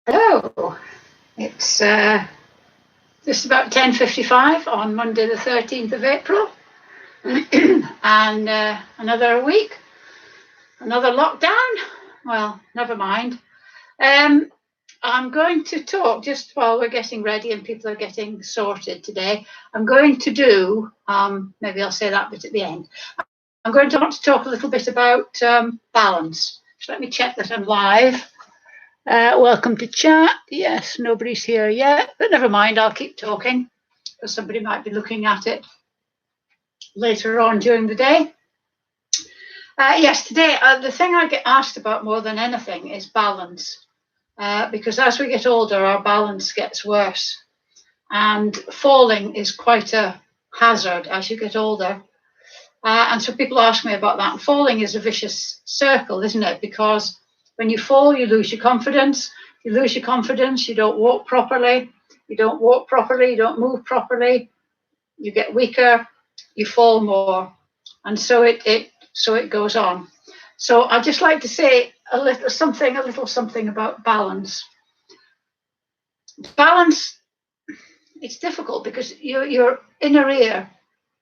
Hello, it's just about 10:55 on Monday the 13th of April and another week, another lockdown. Well, never mind. I'm going to talk just while we're getting ready and people are getting sorted today. I'm going to do, maybe I'll say that bit at the end. I'm going to want to talk a little bit about balance. So let me check that I'm live. Welcome to chat. Yes, nobody's here yet, but never mind, I'll keep talking because somebody might be looking at it later on during the day. Yes, today the thing I get asked about more than anything is balance, because as we get older, our balance gets worse, and falling is quite a hazard as you get older. And so people ask me about that. Falling is a vicious circle, isn't it? Because when you fall, you lose your confidence. You lose your confidence, you don't walk properly. You don't walk properly, you don't move properly. You get weaker, you fall more. And so it goes on. So I'd just like to say a little something about balance. Balance, it's difficult because your inner ear,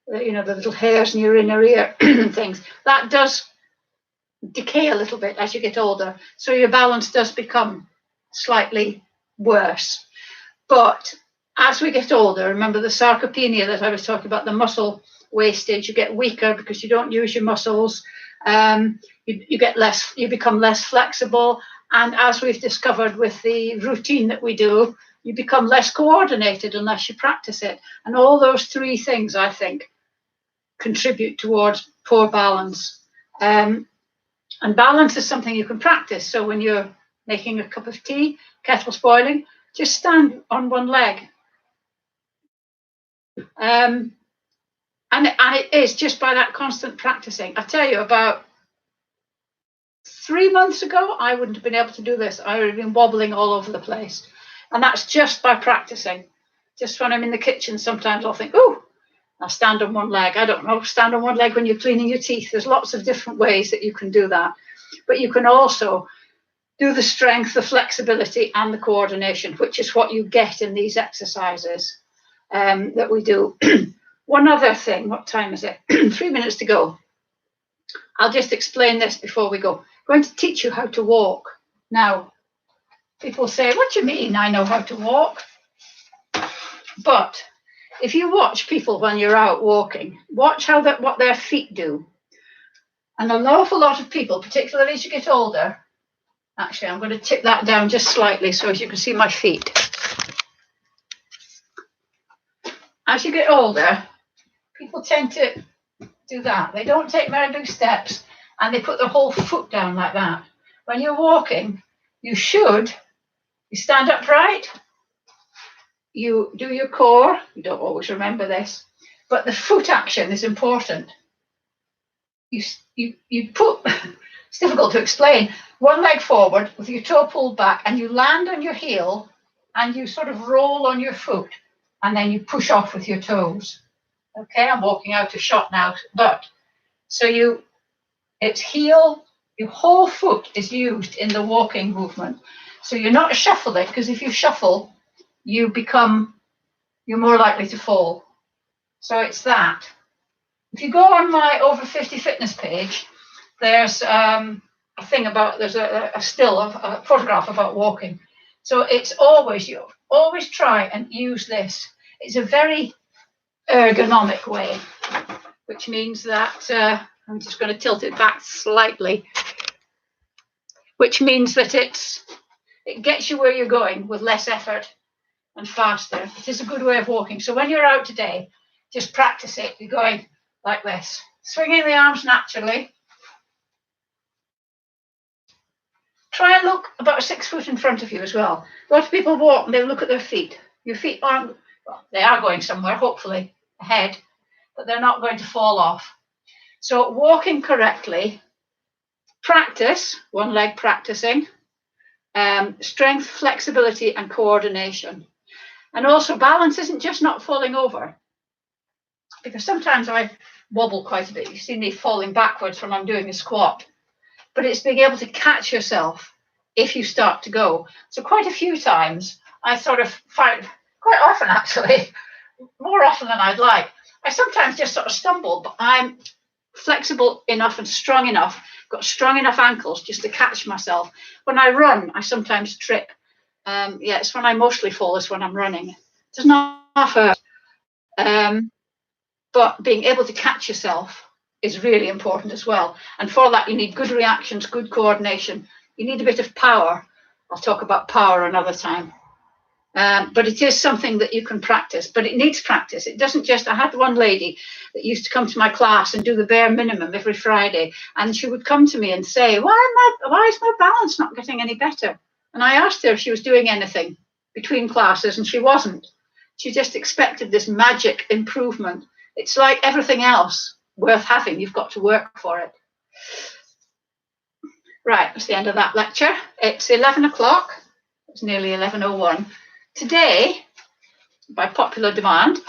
the little hairs in your inner ear things, that does decay a little bit as you get older, so your balance does become slightly worse. But as we get older, remember the sarcopenia that I was talking about, the muscle wastage, you get weaker because you don't use your muscles. You become less flexible, and as we've discovered with the routine that we do, you become less coordinated unless you practice it. And all those three things, I think, contribute towards poor balance. And balance is something you can practice. So when you're making a cup of tea, kettle's boiling, just stand on one leg. And it is just by that constant practicing. I tell you, about 3 months ago, I wouldn't have been able to do this. I would have been wobbling all over the place. And that's just by practicing. Just when I'm in the kitchen, sometimes I'll think, oh, I'll stand on one leg. I don't know, stand on one leg when you're cleaning your teeth. There's lots of different ways that you can do that. But you can also do the strength, the flexibility, and the coordination, which is what you get in these exercises that we do. One other thing, what time is it? 3 minutes to go. I'll just explain this before we go. I'm going to teach you how to walk. Now, people say, what do you mean I know how to walk? But if you watch people when you're out walking, watch what their feet do. And an awful lot of people, particularly as you get older, actually, I'm going to tip that down just slightly so as you can see my feet. As you get older, people tend to do that. They don't take very big steps and they put their whole foot down like that. When you're walking, you stand upright, you do your core. You don't always remember this, but the foot action is important. You put, it's difficult to explain, one leg forward with your toe pulled back, and you land on your heel and you sort of roll on your foot, and then you push off with your toes. Okay, I'm walking out of shot now, but so it's heel, your whole foot is used in the walking movement. So you're not shuffling, because if you shuffle, you're more likely to fall. So it's that. If you go on my Over 50 Fitness page, there's a thing about, there's a photograph about walking. So it's you always try and use this. It's a very ergonomic way, which means that, I'm just going to tilt it back slightly, which means that it gets you where you're going with less effort and faster. It is a good way of walking. So when you're out today, just practice it. You're going like this, swinging the arms naturally. Try and look about 6 foot in front of you as well. A lot of people walk and they look at their feet. Your feet aren't, well, they are going somewhere, hopefully ahead, but they're not going to fall off. So walking correctly, practice, one leg practicing, strength, flexibility, and coordination. And also balance isn't just not falling over, because sometimes I wobble quite a bit. You see me falling backwards when I'm doing a squat, but it's being able to catch yourself if you start to go. So quite a few times I sort of find, quite often actually, more often than I'd like, I sometimes just sort of stumble, but I'm flexible enough and strong enough, got strong enough ankles just to catch myself. When I run, I sometimes trip. Yeah, it's when I mostly fall is when I'm running. It does not hurt. But being able to catch yourself is really important as well. And for that, you need good reactions, good coordination. You need a bit of power. I'll talk about power another time. But it is something that you can practice, but it needs practice. It doesn't just, I had one lady that used to come to my class and do the bare minimum every Friday. And she would come to me and say, why is my balance not getting any better? And I asked her if she was doing anything between classes, and she wasn't. She just expected this magic improvement. It's like everything else worth having. You've got to work for it. Right, that's the end of that lecture. It's 11 o'clock. It's nearly 11:01. Today, by popular demand,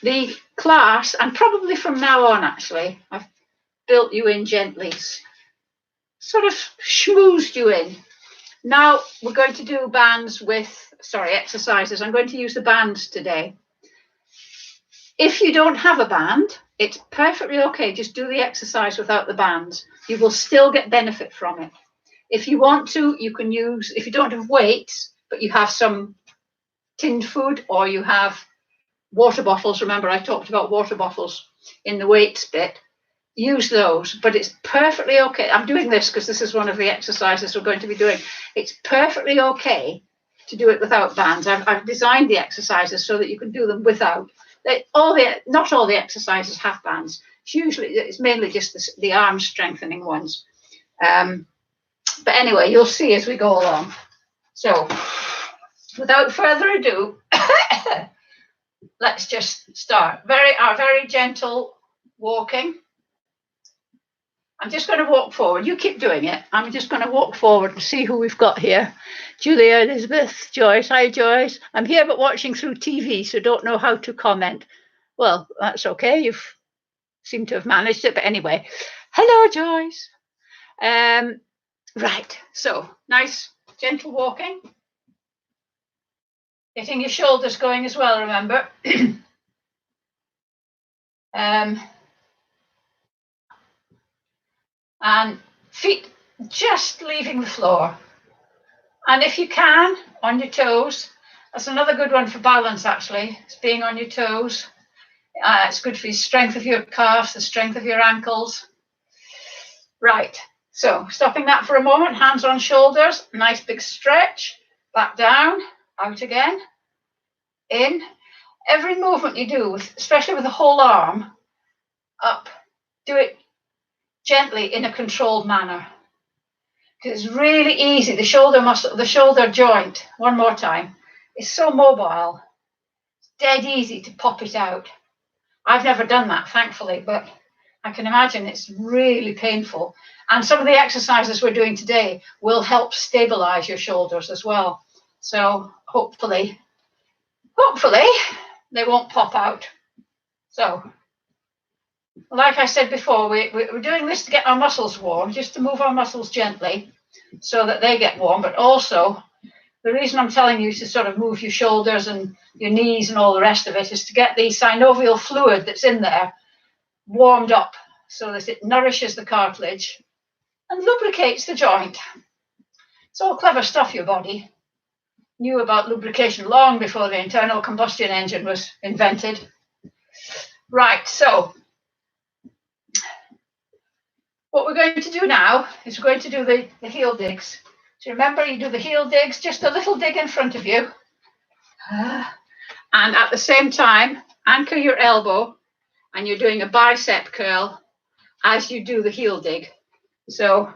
the class, and probably from now on actually, I've built you in gently, sort of schmoozed you in. Now we're going to do exercises. I'm going to use the bands today. If you don't have a band, it's perfectly okay. Just do the exercise without the bands. You will still get benefit from it. If you want to, you can use, if you don't have weights, but you have some tinned food or you have water bottles. Remember, I talked about water bottles in the weights bit. Use those, but it's perfectly okay. I'm doing this because this is one of the exercises we're going to be doing. It's perfectly okay to do it without bands. I've designed the exercises so that you can do them without. Not all the exercises have bands. It's mainly just the arm strengthening ones. But anyway, you'll see as we go along. So, without further ado, let's just start. Very gentle walking. I'm just going to walk forward. You keep doing it. I'm just going to walk forward and see who we've got here. Julia, Elizabeth, Joyce. Hi, Joyce. I'm here but watching through TV, so don't know how to comment. Well, that's okay. You've seemed to have managed it. But anyway, hello, Joyce. Right. So, nice, gentle walking. Getting your shoulders going as well, remember. And feet just leaving the floor. And if you can, on your toes. That's another good one for balance, actually. It's being on your toes. It's good for the strength of your calves, the strength of your ankles. Right, so stopping that for a moment, hands on shoulders, nice big stretch, back down, out again, in. Every movement you do, especially with the whole arm, up, do it gently in a controlled manner. Because it's really easy, the shoulder muscle, the shoulder joint, one more time, is so mobile, it's dead easy to pop it out. I've never done that, thankfully, but I can imagine it's really painful. And some of the exercises we're doing today will help stabilize your shoulders as well. So hopefully, they won't pop out. So, like I said before, we're doing this to get our muscles warm, just to move our muscles gently so that they get warm. But also, the reason I'm telling you to sort of move your shoulders and your knees and all the rest of it is to get the synovial fluid that's in there warmed up so that it nourishes the cartilage and lubricates the joint. It's all clever stuff, your body. Knew about lubrication long before the internal combustion engine was invented. Right, so what we're going to do now is we're going to do the heel digs. So remember, you do the heel digs, just a little dig in front of you. And at the same time, anchor your elbow, and you're doing a bicep curl as you do the heel dig. So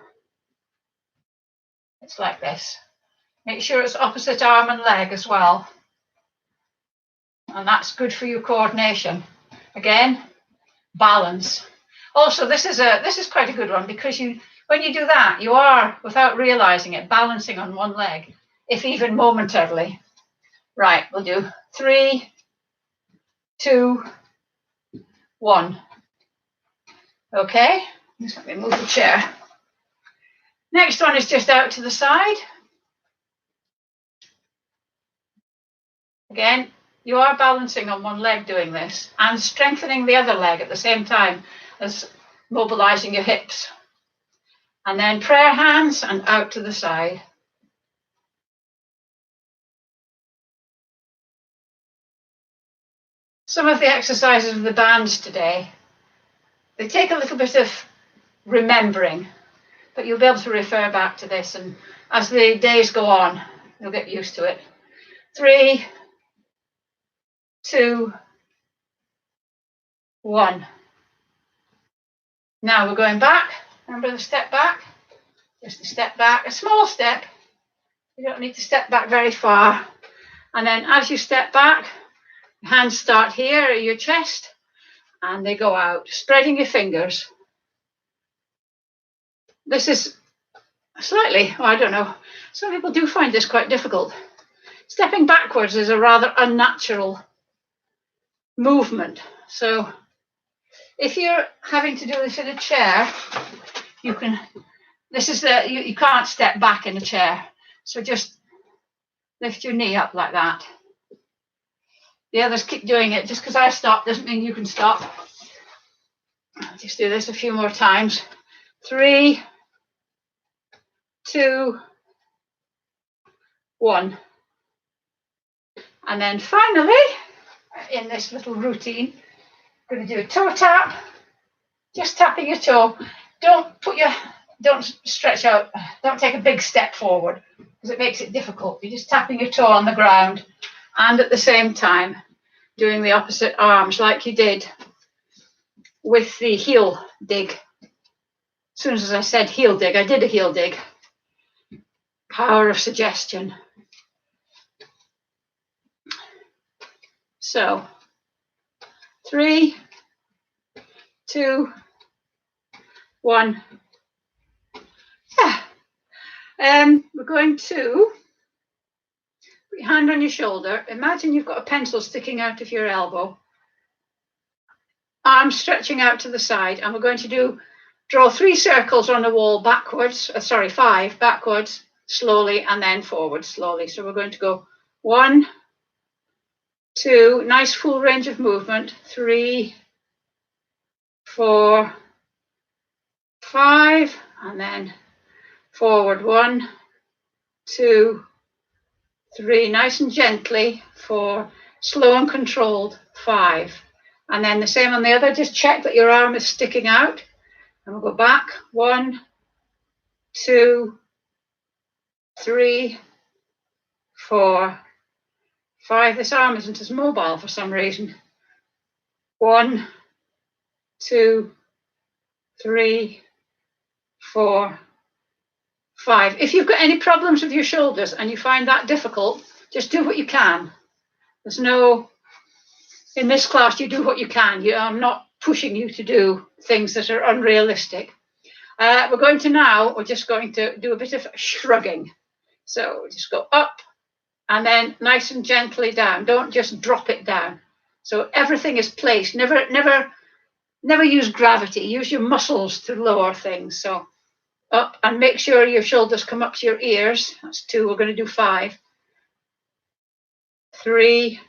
it's like this. Make sure it's opposite arm and leg as well. And that's good for your coordination. Again, balance. Also, this is quite a good one because when you do that, you are, without realizing it, balancing on one leg, if even momentarily. Right, we'll do 3, 2, 1. Okay, just let me move the chair. Next one is just out to the side. Again, you are balancing on one leg doing this and strengthening the other leg at the same time as mobilizing your hips. And then prayer hands and out to the side. Some of the exercises of the bands today, they take a little bit of remembering, but you'll be able to refer back to this, and as the days go on, you'll get used to it. 3, 2, 1. Now we're going back. Remember the step back? Just a step back, a small step. You don't need to step back very far. And then as you step back, your hands start here at your chest and they go out, spreading your fingers. This is slightly, I don't know, some people do find this quite difficult. Stepping backwards is a rather unnatural movement. So if you're having to do this in a chair, you can, this is the, you can't step back in a chair. So just lift your knee up like that. The others keep doing it. Just because I stop doesn't mean you can stop. I'll just do this a few more times. 3, 2, 1. And then finally, in this little routine, I'm going to do a toe tap. Just tapping your toe. Don't stretch out. Don't take a big step forward because it makes it difficult. You're just tapping your toe on the ground and at the same time doing the opposite arms like you did with the heel dig. As soon as I said heel dig, I did a heel dig. Power of suggestion. So 3, 2, 1. We're going to put your hand on your shoulder. Imagine you've got a pencil sticking out of your elbow. Arms stretching out to the side, and we're going to draw 3 circles on the wall backwards, 5 backwards, slowly, and then forward slowly. So we're going to go 1, 2, nice full range of movement, 3, 4, 5, and then forward 1, 2, 3, nice and gently, 4, slow and controlled, 5. And then the same on the other, just check that your arm is sticking out. And we'll go back, 1, 2, 3, 4, 5. This arm isn't as mobile for some reason. 1, 2, 3, 4, 5. If you've got any problems with your shoulders and you find that difficult, just do what you can. There's no, in this class, you do what you can. I'm not pushing you to do things that are unrealistic. We're just going to do a bit of shrugging. So just go up and then nice and gently down. Don't just drop it down. So everything is placed. Never use gravity. Use your muscles to lower things. So up and make sure your shoulders come up to your ears. That's 2. We're going to do 5. 3,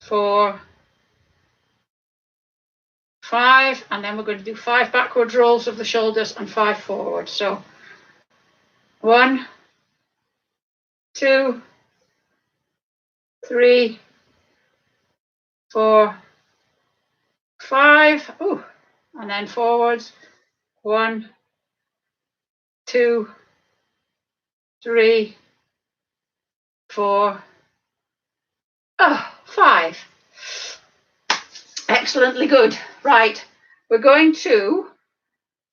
4, 5, and then we're going to do 5 backward rolls of the shoulders and 5 forward. So 1, 2, 3, 4, 5. Ooh, and then forwards. 1, 2, 3, 4, 5. Excellently good. Right, we're going to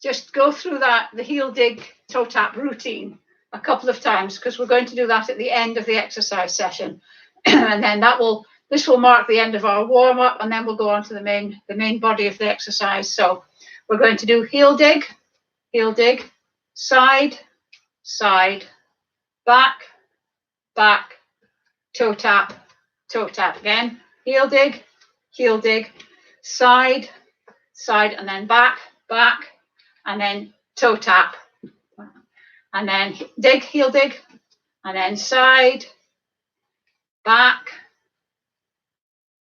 just go through the heel dig toe tap routine a couple of times because we're going to do that at the end of the exercise session. And then this will mark the end of our warm-up, and then we'll go on to the main body of the exercise. So we're going to do heel dig, side, side, back, toe tap again, heel dig, side, and then back, and then toe tap, and then dig, heel dig, and then side, back,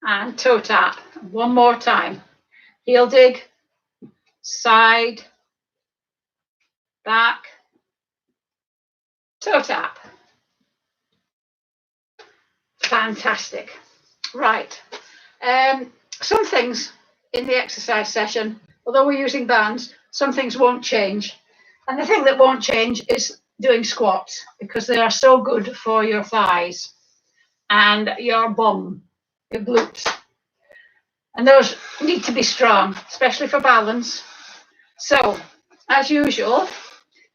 and toe tap. One more time. Heel dig, side, back, toe tap. Fantastic. Right. Some things in the exercise session, although we're using bands, some things won't change. And the thing that won't change is doing squats, because they are so good for your thighs and your bum, your glutes. And those need to be strong, especially for balance. So, as usual,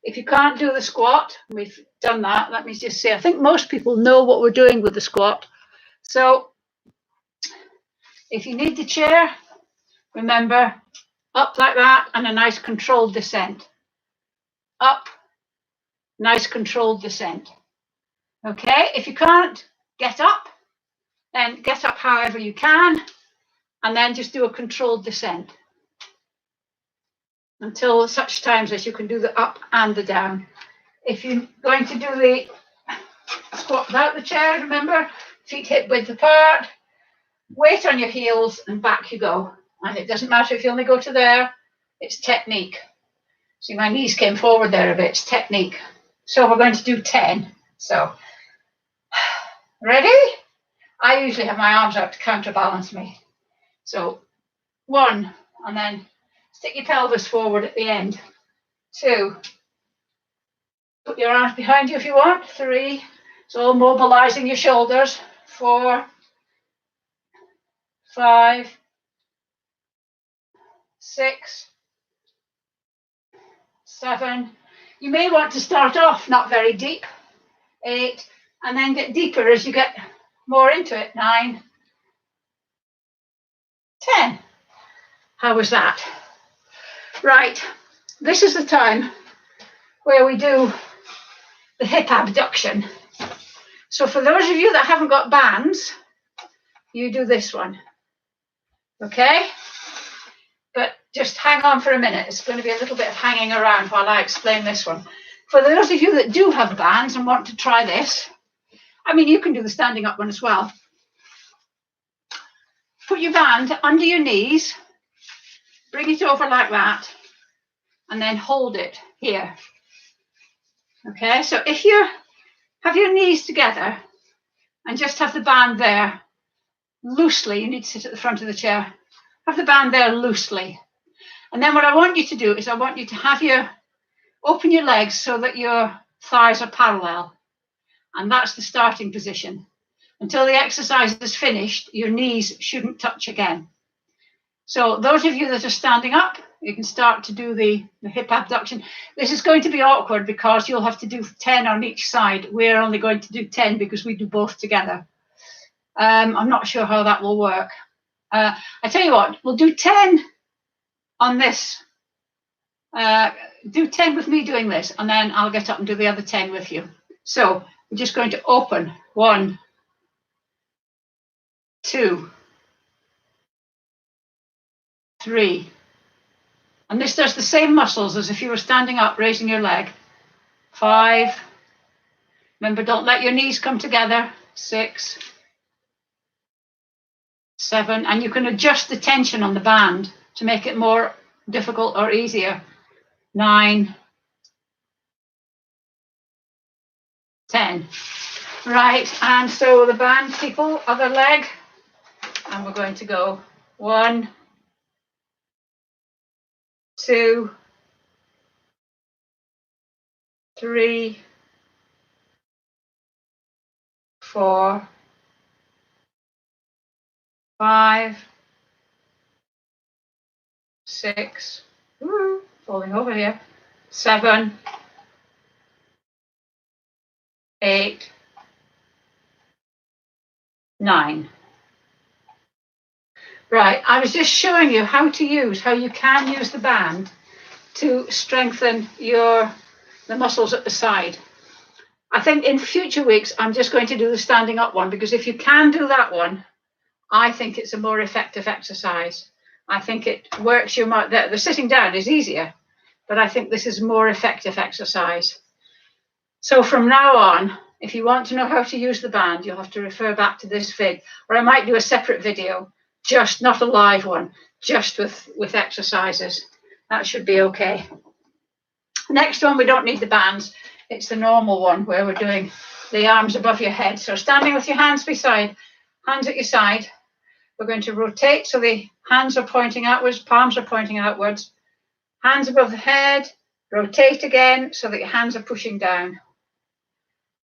if you can't do the squat, we've done that. Let me just say, I think most people know what we're doing with the squat. So, if you need the chair, remember, up like that and a nice controlled descent. Up, nice controlled descent. Okay, if you can't get up, then get up however you can, and then just do a controlled descent until such times as you can do the up and the down. If you're going to do the squat without the chair, remember, feet hip width apart, weight on your heels, and back you go. And it doesn't matter if you only go to there, it's technique. See, my knees came forward there a bit, it's technique. So we're going to do 10. So, ready? I usually have my arms out to counterbalance me. So, 1, and then stick your pelvis forward at the end. 2, put your arms behind you if you want. 3, so mobilizing your shoulders. 4, 5, 6, 7. You may want to start off not very deep. 8, and then get deeper as you get more into it. 9, 10. How was that? Right, this is the time where we do the hip abduction. So for those of you that haven't got bands, you do this one. Okay? But just hang on for a minute. It's going to be a little bit of hanging around while I explain this one. For those of you that do have bands and want to try this, I mean, you can do the standing up one as well. Put your band under your knees, bring it over like that, and then hold it here. Okay, so if you have your knees together and just have the band there loosely, you need to sit at the front of the chair, have the band there loosely. And then what I want you to do is I want you to open your legs so that your thighs are parallel. And that's the starting position. Until the exercise is finished, your knees shouldn't touch again. So those of you that are standing up, you can start to do the hip abduction. This is going to be awkward because you'll have to do 10 on each side. We're only going to do 10 because we do both together. I'm not sure how that will work. I tell you what, we'll do 10 on this. Do 10 with me doing this, and then I'll get up and do the other 10 with you. So we're just going to open. 1, 2, 3. And this does the same muscles as if you were standing up, raising your leg. 5. Remember, don't let your knees come together. 6, 7. And you can adjust the tension on the band to make it more difficult or easier. 9, 10. Right, and so the band, people, other leg. And we're going to go 1, 2, 3, 4, 5, 6, falling over here, 7, 8, 9. Right, I was just showing you how you can use the band to strengthen the muscles at the side. I think in future weeks, I'm just going to do the standing up one, because if you can do that one, I think it's a more effective exercise. I think it works you more. The sitting down is easier, but I think this is a more effective exercise. So from now on, If you want to know how to use the band, you'll have to refer back to this vid, or I might do a separate video, just not a live one, just with exercises. That should be okay. Next one, we don't need the bands. It's the normal one where we're doing the arms above your head. So standing with your hands beside, hands at your side, we're going to rotate so the hands are pointing outwards, palms are pointing outwards, hands above the head, rotate again so that your hands are pushing down.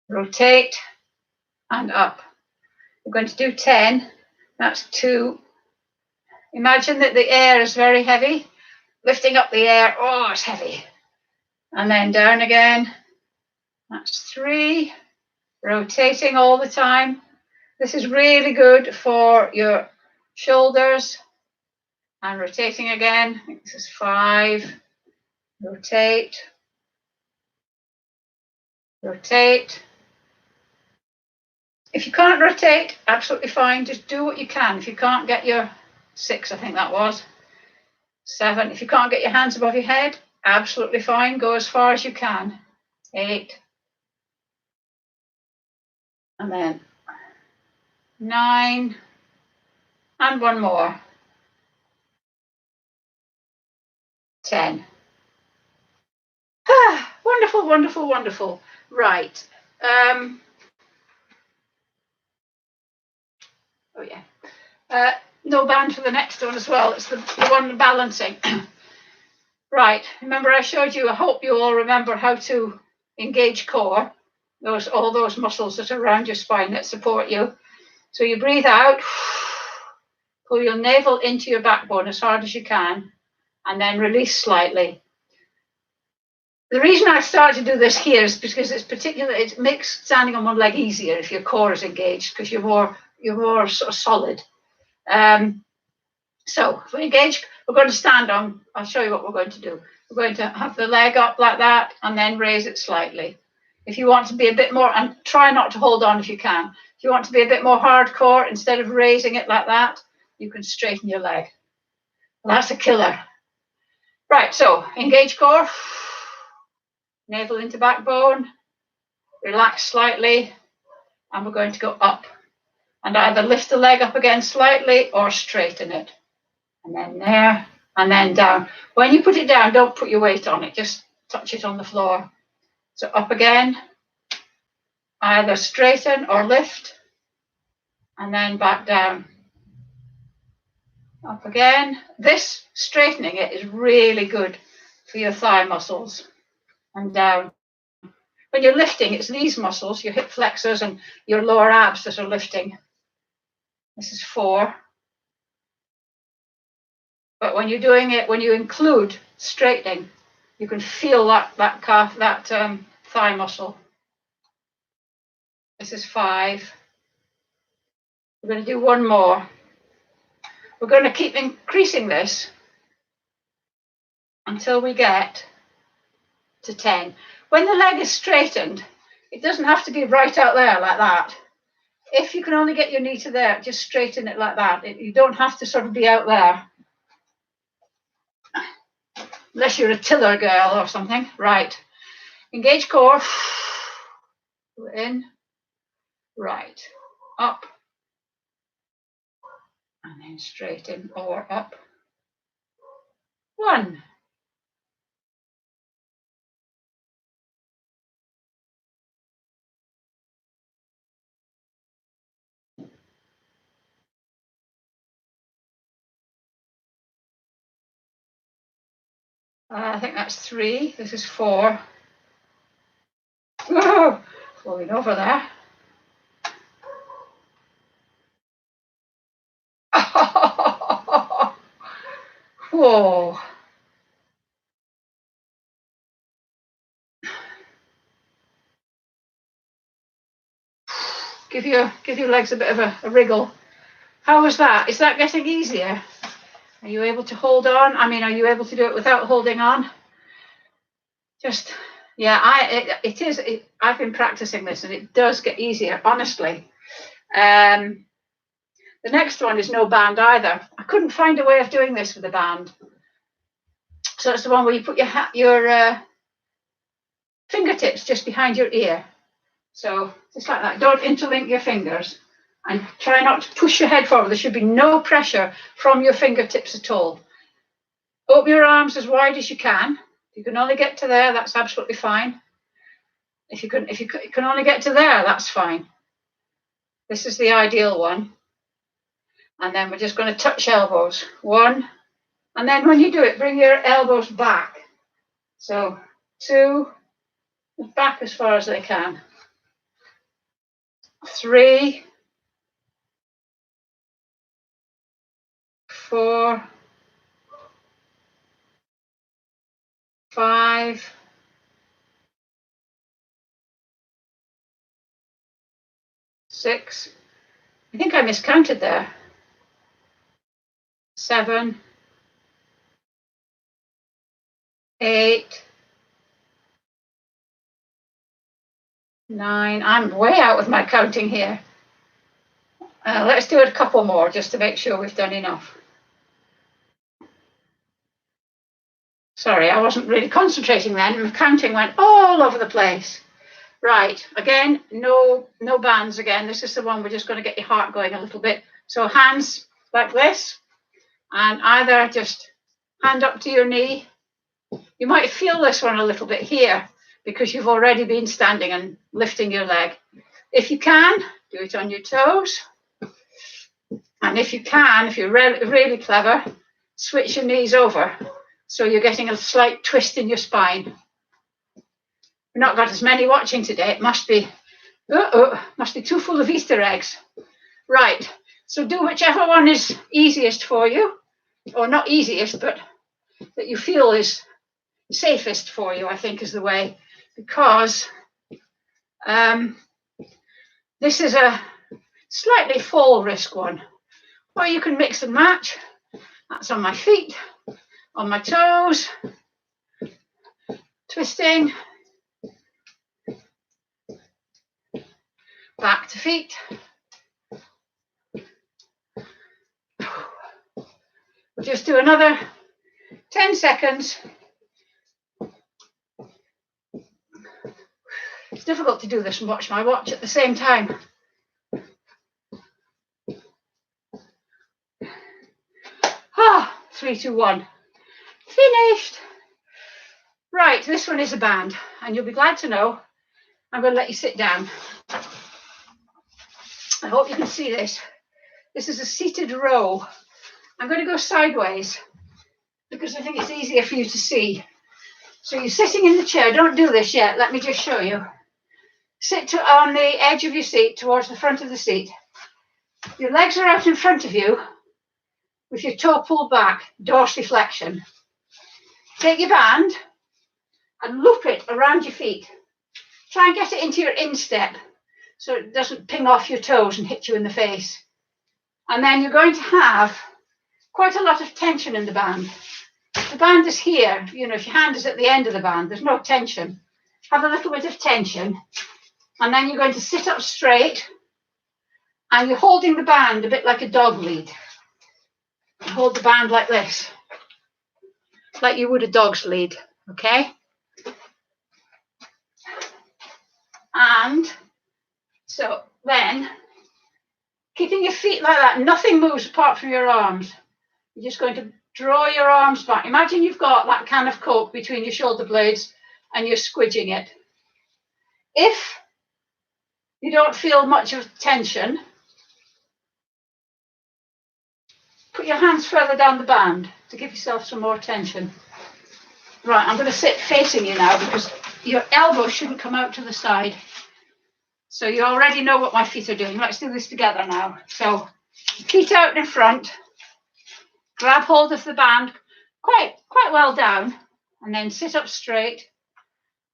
Rotate and up. We're going to do 10. That's 2. Imagine that the air is very heavy. Lifting up the air, oh, it's heavy. And then down again. That's 3. Rotating all the time. This is really good for your shoulders. And rotating again. I think this is 5. Rotate. Rotate. If you can't rotate, absolutely fine. Just do what you can. If you can't get your 6, I think that was 7. If you can't get your hands above your head, absolutely fine. Go as far as you can. 8. And then 9. And one more. 10. Ah, wonderful, wonderful, wonderful. Right. Oh yeah. No band for the next one as well. It's the one balancing. Right. Remember I showed you, I hope you all remember how to engage core. All those muscles that are around your spine that support you. So you breathe out, pull your navel into your backbone as hard as you can, and then release slightly. The reason I started to do this here is because it makes standing on one leg easier if your core is engaged, because you're more sort of solid. So if we engage, we're going to stand on, I'll show you what we're going to do. We're going to have the leg up like that and then raise it slightly. If you want to be a bit more, and try not to hold on if you can. If you want to be a bit more hardcore, instead of raising it like that, you can straighten your leg. Well, that's a killer. Right, so engage core, navel into backbone, relax slightly, and we're going to go up. And either lift the leg up again slightly or straighten it. And then there, and then down. When you put it down, don't put your weight on it, just touch it on the floor. So up again, either straighten or lift, and then back down. Up again. This straightening it is really good for your thigh muscles. And down. When you're lifting, it's these muscles, your hip flexors and your lower abs that are lifting. This is 4. But when you're doing it, when you include straightening, you can feel that calf, that thigh muscle. This is 5. We're going to do one more. We're going to keep increasing this until we get to 10. When the leg is straightened, it doesn't have to be right out there like that. If you can only get your knee to there, just straighten it like that. You don't have to sort of be out there. Unless you're a tiller girl or something. Right. Engage core. In. Right. Up. And then straighten or up. 1. I think that's 3. This is 4. Whoa, flowing over there. Whoa. Give your legs a bit of a wriggle. How was that? Is that getting easier? Are you able to hold on? I mean, are you able to do it without holding on? Just, yeah, I've been practicing this and it does get easier, honestly. The next one is no band either. I couldn't find a way of doing this with a band. So it's the one where you put your fingertips just behind your ear. So just like that. Don't interlink your fingers and try not to push your head forward. There should be no pressure from your fingertips at all. Open your arms as wide as you can. If you can only get to there, that's absolutely fine. If you can only get to there, that's fine. This is the ideal one. And then we're just going to touch elbows. 1. And then when you do it, bring your elbows back. So 2, back as far as they can. 3, 4, 5, 6. I think I miscounted there. 7, 8, 9. I'm way out with my counting here. Let's do it a couple more just to make sure we've done enough. Sorry, I wasn't really concentrating then. My counting went all over the place. Right, again, no bands again. This is the one we're just going to get your heart going a little bit. So hands like this, and either just hand up to your knee. You might feel this one a little bit here because you've already been standing and lifting your leg. If you can, do it on your toes. And if you can, if you're really clever, switch your knees over so you're getting a slight twist in your spine. We've not got as many watching today. It must be too full of Easter eggs. Right, so do whichever one is easiest for you, or not easiest, but that you feel is safest for you, I think is the way, because this is a slightly fall risk one. Or you can mix and match. That's on my feet, on my toes, twisting, back to feet. We'll just do another 10 seconds. It's difficult to do this and watch my watch at the same time. Ah, 3, 2, 1. Finished. Right, this one is a band, and you'll be glad to know I'm going to let you sit down. I hope you can see this. This is a seated row. I'm going to go sideways because I think it's easier for you to see. So you're sitting in the chair. Don't do this yet. Let me just show you. Sit on the edge of your seat towards the front of the seat. Your legs are out in front of you with your toe pulled back, dorsiflexion. Take your band and loop it around your feet. Try and get it into your instep so it doesn't ping off your toes and hit you in the face. And then you're going to have quite a lot of tension in the band. The band is here. You know, if your hand is at the end of the band, there's no tension. Have a little bit of tension. And then you're going to sit up straight and you're holding the band a bit like a dog lead. Hold the band like this, like you would a dog's lead, okay? And so then, keeping your feet like that, nothing moves apart from your arms. You're just going to draw your arms back. Imagine you've got that can of Coke between your shoulder blades and you're squidging it. If you don't feel much of tension, put your hands further down the band to give yourself some more tension. Right, I'm going to sit facing you now because your elbow shouldn't come out to the side. So you already know what my feet are doing. Let's do this together now. So feet out in front, grab hold of the band quite well down, and then sit up straight.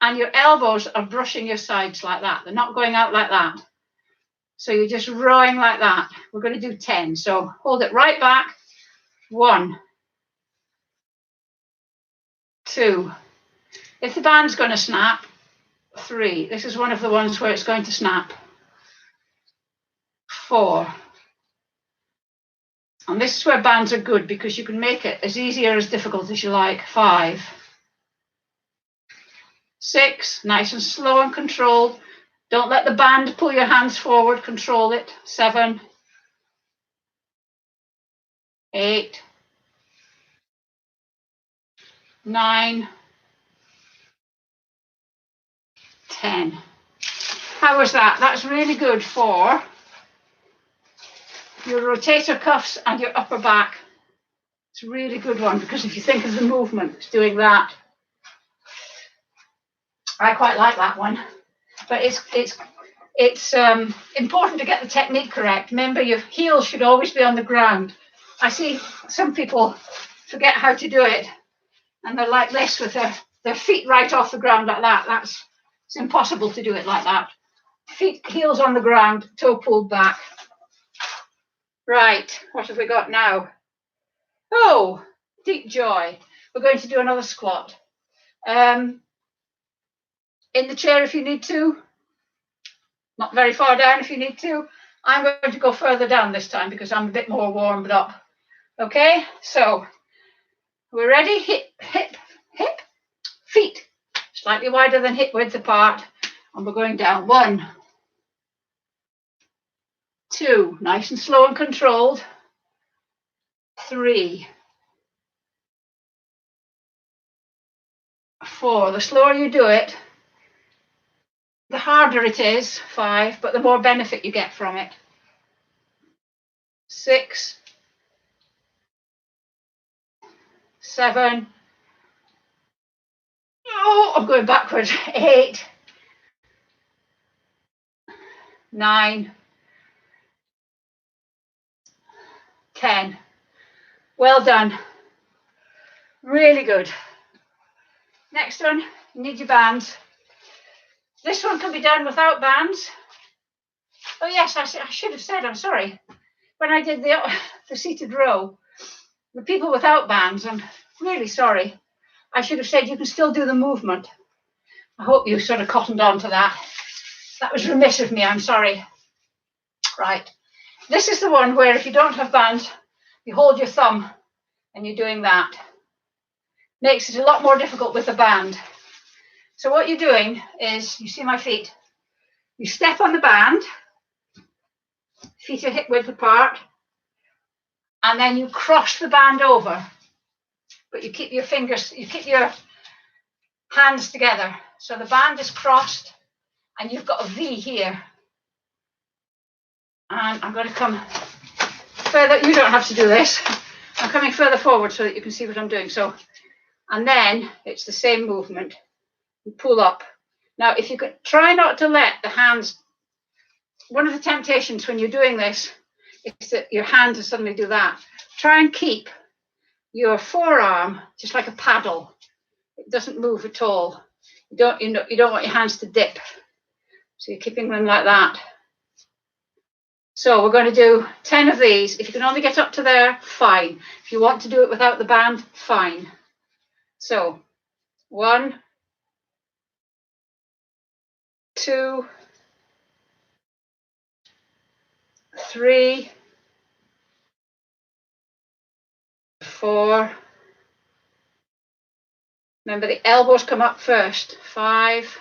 And your elbows are brushing your sides like that. They're not going out like that. So you're just rowing like that. We're going to do 10. So hold it right back. 1, 2. If the band's going to snap, 3. This is one of the ones where it's going to snap. 4. And this is where bands are good because you can make it as easy or as difficult as you like. 5. 6. Nice and slow and controlled. Don't let the band pull your hands forward, control it. 7, 8, 9, 10. How was that? That's really good for your rotator cuffs and your upper back. It's a really good one because if you think of the movement, it's doing that. I quite like that one, but it's important to get the technique correct. Remember, your heels should always be on the ground. I see some people forget how to do it, and they're like this with their feet right off the ground like that. It's impossible to do it like that. Feet, heels on the ground, toe pulled back. Right, what have we got now? Oh, deep joy. We're going to do another squat. In the chair if you need to. Not very far down if you need to. I'm going to go further down this time because I'm a bit more warmed up. Okay, so we're ready. Hip, hip, hip. Feet slightly wider than hip width apart. And we're going down. 1, 2, nice and slow and controlled. 3, 4. The slower you do it, the harder it is. 5, but the more benefit you get from it. 6, 7. Oh, I'm going backwards. 8, 9, 10. Well done. Really good. Next one, you need your bands. This one can be done without bands. Oh yes, I should have said, I'm sorry. When I did the seated row, the people without bands, I'm really sorry. I should have said you can still do the movement. I hope you sort of cottoned on to that. That was remiss of me, I'm sorry. Right. This is the one where if you don't have bands, you hold your thumb and you're doing that. Makes it a lot more difficult with a band. So what you're doing is, you see my feet, you step on the band, feet are hip width apart, and then you cross the band over, but you keep your fingers, you keep your hands together. So the band is crossed and you've got a V here. And I'm going to come further, you don't have to do this. I'm coming further forward so that you can see what I'm doing. So, and then it's the same movement. You pull up. Now, if you could try not to let the hands, one of the temptations when you're doing this is that your hands will suddenly do that. Try and keep your forearm just like a paddle. It doesn't move at all. You don't want your hands to dip. So you're keeping them like that. So we're going to do 10 of these. If you can only get up to there, fine. If you want to do it without the band, fine. So 1, 2, 3, 4. Remember the elbows come up first. 5,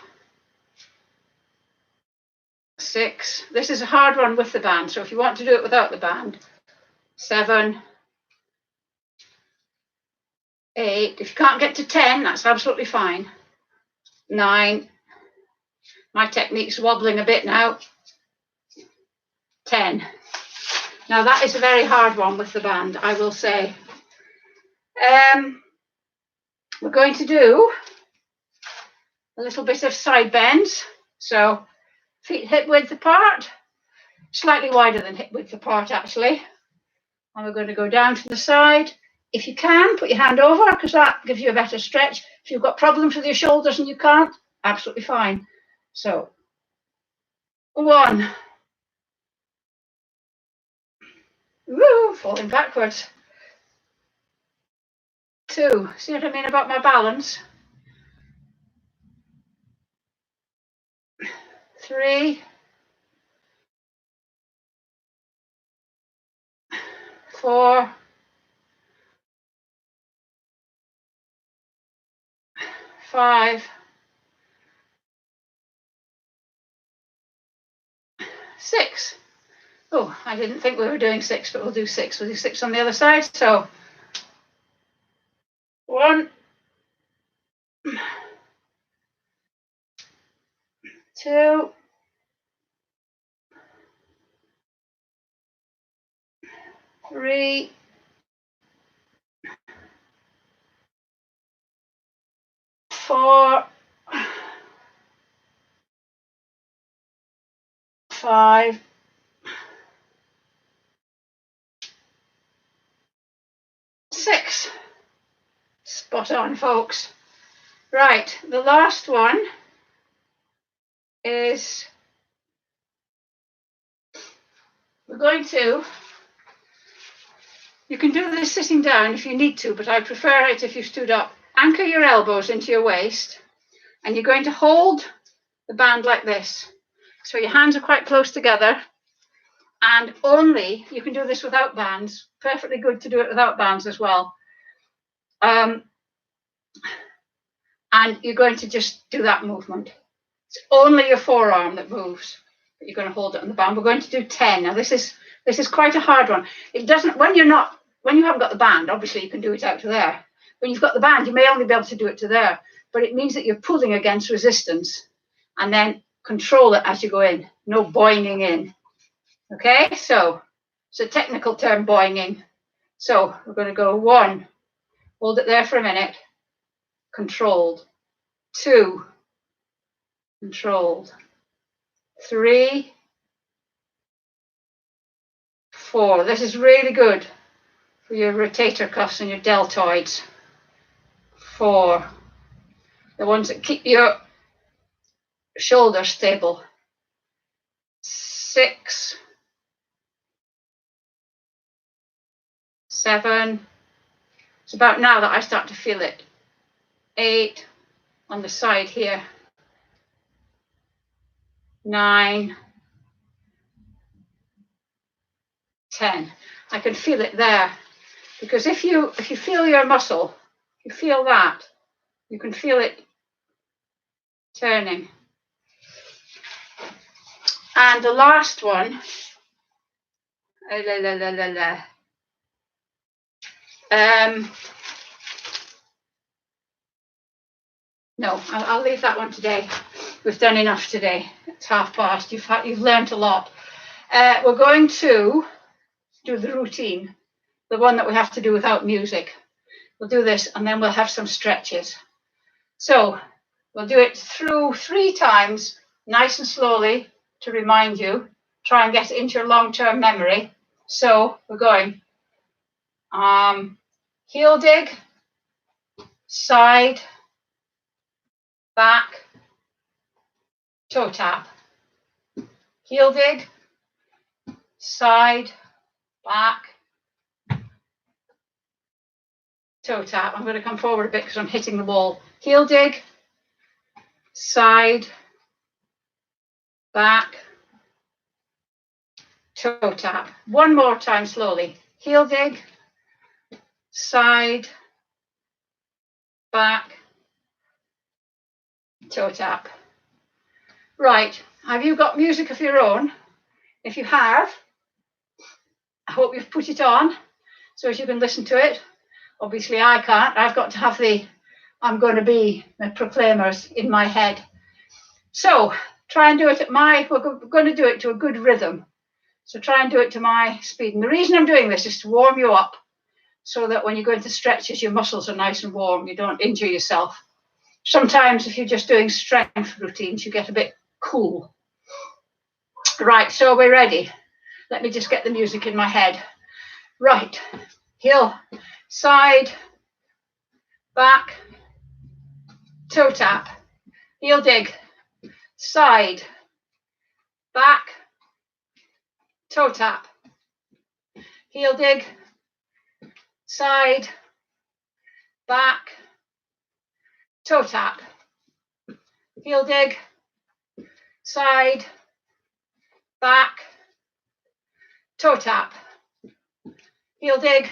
6. This is a hard one with the band. So if you want to do it without the band, 7, 8. If you can't get to 10, that's absolutely fine. 9. My technique's wobbling a bit now. 10. Now that is a very hard one with the band, I will say. We're going to do a little bit of side bends. So feet hip width apart, slightly wider than hip width apart actually. And we're going to go down to the side. If you can, put your hand over because that gives you a better stretch. If you've got problems with your shoulders and you can't, absolutely fine. So 1. Woo, falling backwards. 2. See what I mean about my balance? 3, 4, 5, 6. Oh, I didn't think we were doing 6, but we'll do 6. We'll do 6 on the other side. So 1, 2, 3, 4, 5, 6. Spot on, folks. Right, the last one is we're going to, you can do this sitting down if you need to, but I prefer it if you stood up. Anchor your elbows into your waist, and you're going to hold the band like this. So your hands are quite close together, and only, you can do this without bands, perfectly good to do it without bands as well. And you're going to just do that movement. It's only your forearm that moves, but you're going to hold it on the band. We're going to do 10. Now this is quite a hard one. It doesn't, when you haven't got the band, obviously you can do it out to there. When you've got the band, you may only be able to do it to there, but it means that you're pulling against resistance, and then control it as you go in. No boinging in. Okay, so it's a technical term, boinging. So we're going to go 1, hold it there for a minute, controlled. 2, controlled. 3, 4. This is really good for your rotator cuffs and your deltoids. 4. The ones that keep your shoulders stable. 6, 7. It's about now that I start to feel it. 8 on the side here. 9, 10. I can feel it there, because if you feel your muscle, you feel that, you can feel it turning. And the last one, no, I'll leave that one today. We've done enough today. It's past. You've learned a lot. We're going to do the routine, the one that we have to do without music. We'll do this, and then we'll have some stretches. So we'll do it through 3 times, nice and slowly, to remind you. Try and get it into your long-term memory. So we're going heel dig, side, back, toe tap. Heel dig, side, back, toe tap. I'm going to come forward a bit because I'm hitting the wall. Heel dig, side, back, toe tap. One more time slowly. Heel dig, side, back, toe tap. Right, have you got music of your own? If you have, I hope you've put it on so as you can listen to it. Obviously I can't. I've got to have the I'm going to be the proclaimers in my head. So try and do it at we're going to do it to a good rhythm. So try and do it to my speed. And the reason I'm doing this is to warm you up, so that when you go into stretches, your muscles are nice and warm. You don't injure yourself. Sometimes if you're just doing strength routines, you get a bit cool. Right, so we're ready. Let me just get the music in my head. Right, heel, side, back, toe tap, heel dig, side, back, toe tap, heel dig, side, back, toe tap, heel dig, side, back, toe tap, heel dig,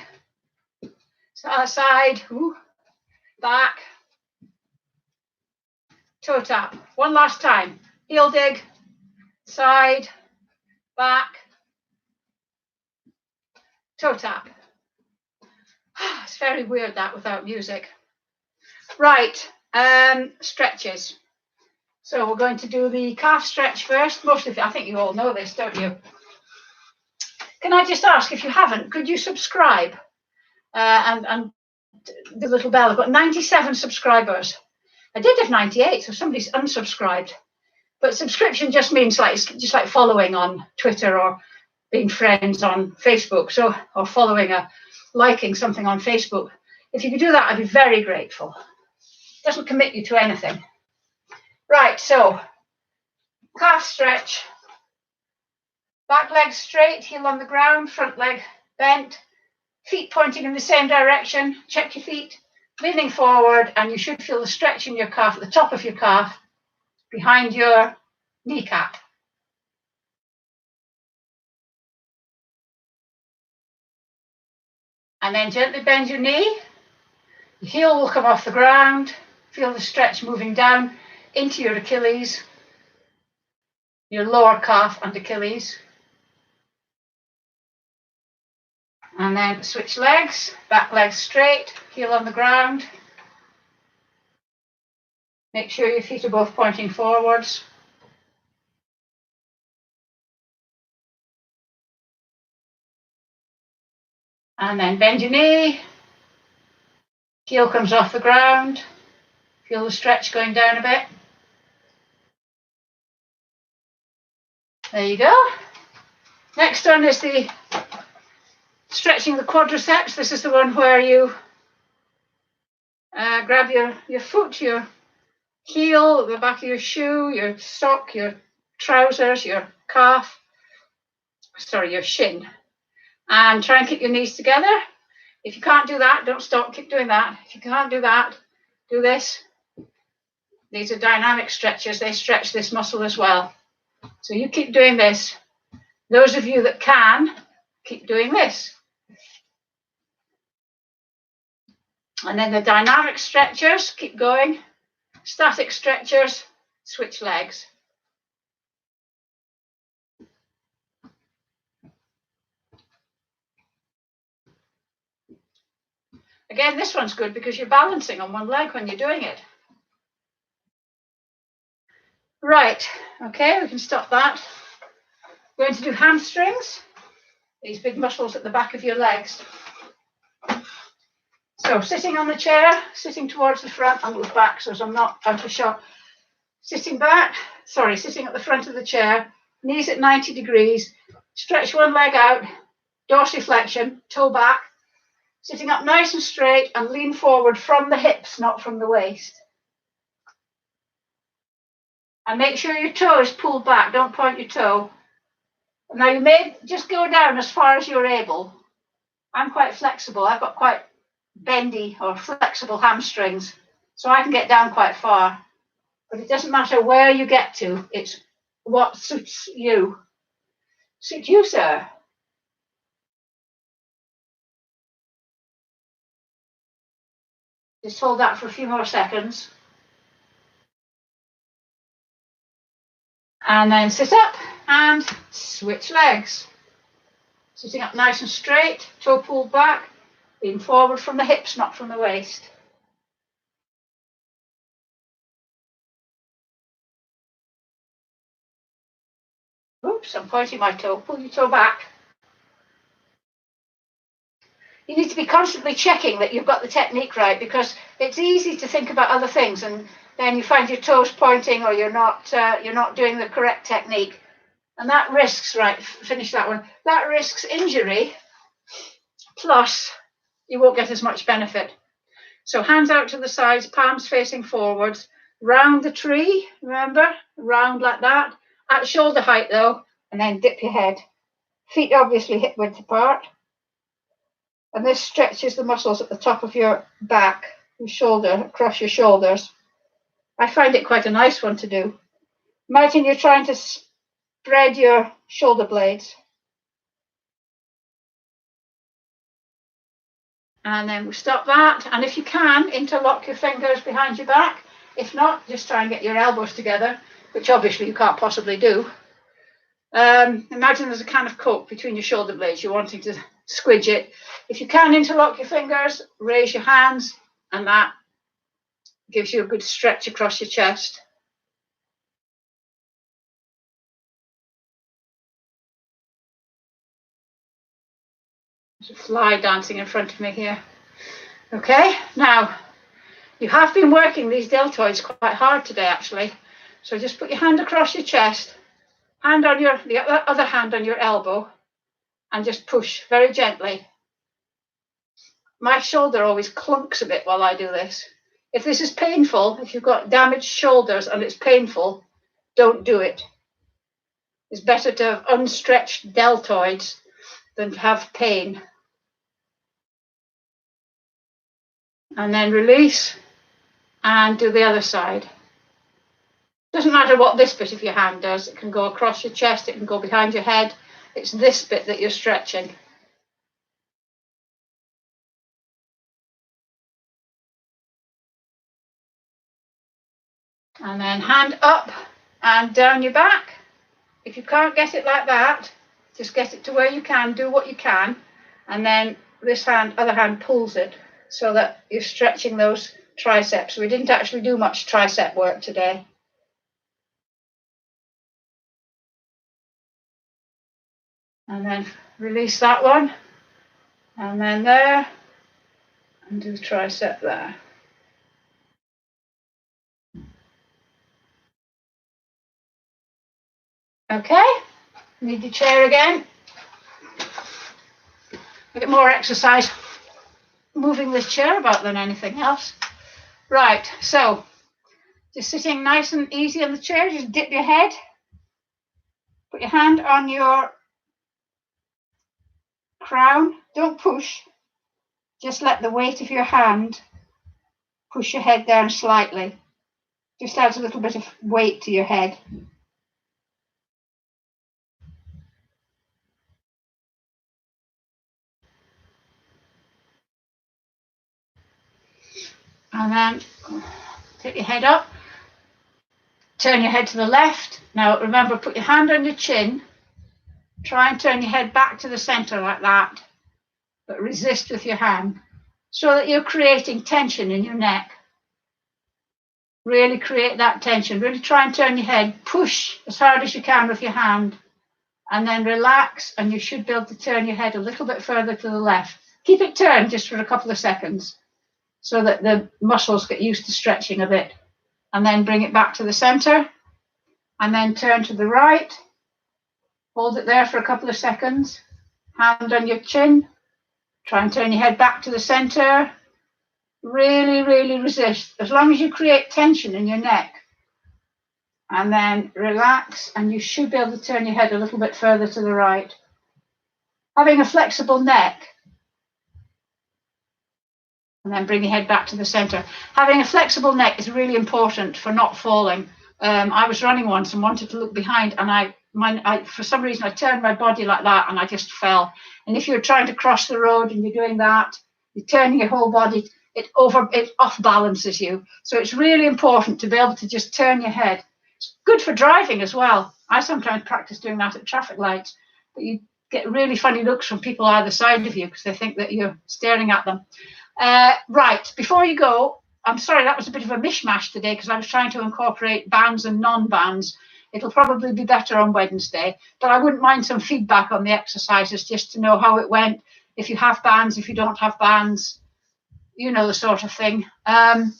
side, back, toe tap. One last time. Heel dig, side, back, toe tap. It's very weird that without music. Right, stretches. So we're going to do the calf stretch first. Most of you, I think you all know this, don't you? Can I just ask, if you haven't, could you subscribe and the little bell? I've got 97 subscribers. I did have 98, so somebody's unsubscribed. But subscription just means just like following on Twitter or being friends on Facebook. So, or liking something on Facebook. If you could do that, I'd be very grateful. It doesn't commit you to anything. Right, so calf stretch. Back leg straight, heel on the ground, front leg bent, feet pointing in the same direction. Check your feet, leaning forward, and you should feel the stretch in your calf, at the top of your calf, behind your kneecap. And then gently bend your knee. Your heel will come off the ground. Feel the stretch moving down into your Achilles, your lower calf and Achilles. And then switch legs, back leg straight, heel on the ground. Make sure your feet are both pointing forwards. And then bend your knee. Heel comes off the ground. Feel the stretch going down a bit. There you go. Next one is the stretching the quadriceps. This is the one where you grab your foot, your heel, the back of your shoe, your sock, your trousers, your calf, sorry, your shin, and try and keep your knees together. If you can't do that, don't stop, keep doing that. If you can't do that, do this. These are dynamic stretches. They stretch this muscle as well. So you keep doing this. Those of you that can, keep doing this. And then the dynamic stretchers, keep going. Static stretchers, switch legs. Again, this one's good because you're balancing on one leg when you're doing it. Right, okay, we can stop that. We're going to do hamstrings, these big muscles at the back of your legs. So sitting on the chair, sitting towards the front, I'll move back so as I'm not out of shot. Sitting at the front of the chair, knees at 90 degrees, stretch one leg out, dorsiflexion, toe back, sitting up nice and straight and lean forward from the hips, not from the waist. And make sure your toe is pulled back, don't point your toe. Now you may just go down as far as you're able. I'm quite flexible, I've got quite bendy or flexible hamstrings, so I can get down quite far. But it doesn't matter where you get to, it's what suits you. Suit you, sir. Just hold that for a few more seconds. And then sit up and switch legs. Sitting up nice and straight, toe pulled back, lean forward from the hips, not from the waist. Oops, I'm pointing my toe. Pull your toe back. You need to be constantly checking that you've got the technique right, because it's easy to think about other things and then you find your toes pointing or you're not doing the correct technique. And that risks, right, finish that one, that risks injury, plus you won't get as much benefit. So hands out to the sides, palms facing forwards, round the tree, remember, round like that, at shoulder height though, and then dip your head. Feet obviously hip width apart. And this stretches the muscles at the top of your back, your shoulder, across your shoulders. I find it quite a nice one to do. Imagine you're trying to spread your shoulder blades. And then we stop that. And if you can, interlock your fingers behind your back. If not, just try and get your elbows together, which obviously you can't possibly do. Imagine there's a can of Coke between your shoulder blades. You're wanting to squidge it. If you can interlock your fingers, raise your hands, and that gives you a good stretch across your chest. There's a fly dancing in front of me here. Okay, now you have been working these deltoids quite hard today, actually. So just put your hand across your chest, the other hand on your elbow, and just push very gently. My shoulder always clunks a bit while I do this. If this is painful, if you've got damaged shoulders and it's painful, don't do it. It's better to have unstretched deltoids than to have pain. And then release and do the other side. Doesn't matter what this bit of your hand does. It can go across your chest, it can go behind your head. It's this bit that you're stretching. And then hand up and down your back. If you can't get it like that, just get it to where you can, do what you can, and then this other hand pulls it so that you're stretching those triceps. We didn't actually do much tricep work today. And then release that one, and then there, and do the tricep there. Okay, need your chair again. A bit more exercise moving this chair about than anything else. Right, so just sitting nice and easy on the chair, just dip your head, put your hand on your crown, don't push, just let the weight of your hand push your head down slightly. Just adds a little bit of weight to your head. And then take your head up, turn your head to the left. Now remember, put your hand on your chin, try and turn your head back to the center like that, but resist with your hand so that you're creating tension in your neck. Really create that tension. Really try and turn your head, push as hard as you can with your hand, and then relax, and you should be able to turn your head a little bit further to the left. Keep it turned just for a couple of seconds so that the muscles get used to stretching a bit, and then bring it back to the center, and then turn to the right. Hold it there for a couple of seconds. Hand on your chin. Try and turn your head back to the center. Really, really resist. As long as you create tension in your neck. And then relax, and you should be able to turn your head a little bit further to the right. Having a flexible neck. And then bring your head back to the center. Having a flexible neck is really important for not falling. I was running once and wanted to look behind, and for some reason I turned my body like that and I just fell. And if you're trying to cross the road and you're doing that, you're turning your whole body, it off balances you. So it's really important to be able to just turn your head. It's good for driving as well. I sometimes practice doing that at traffic lights, but you get really funny looks from people either side of you because they think that you're staring at them. Right, before you go, I'm sorry that was a bit of a mishmash today because I was trying to incorporate bands and non-bands. It'll probably be better on Wednesday, but I wouldn't mind some feedback on the exercises just to know how it went. If you have bands, if you don't have bands, you know, the sort of thing. And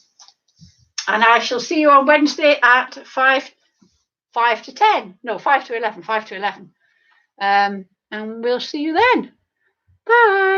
I shall see you on Wednesday at 5 to 10. No, 5 to 11. And we'll see you then. Bye.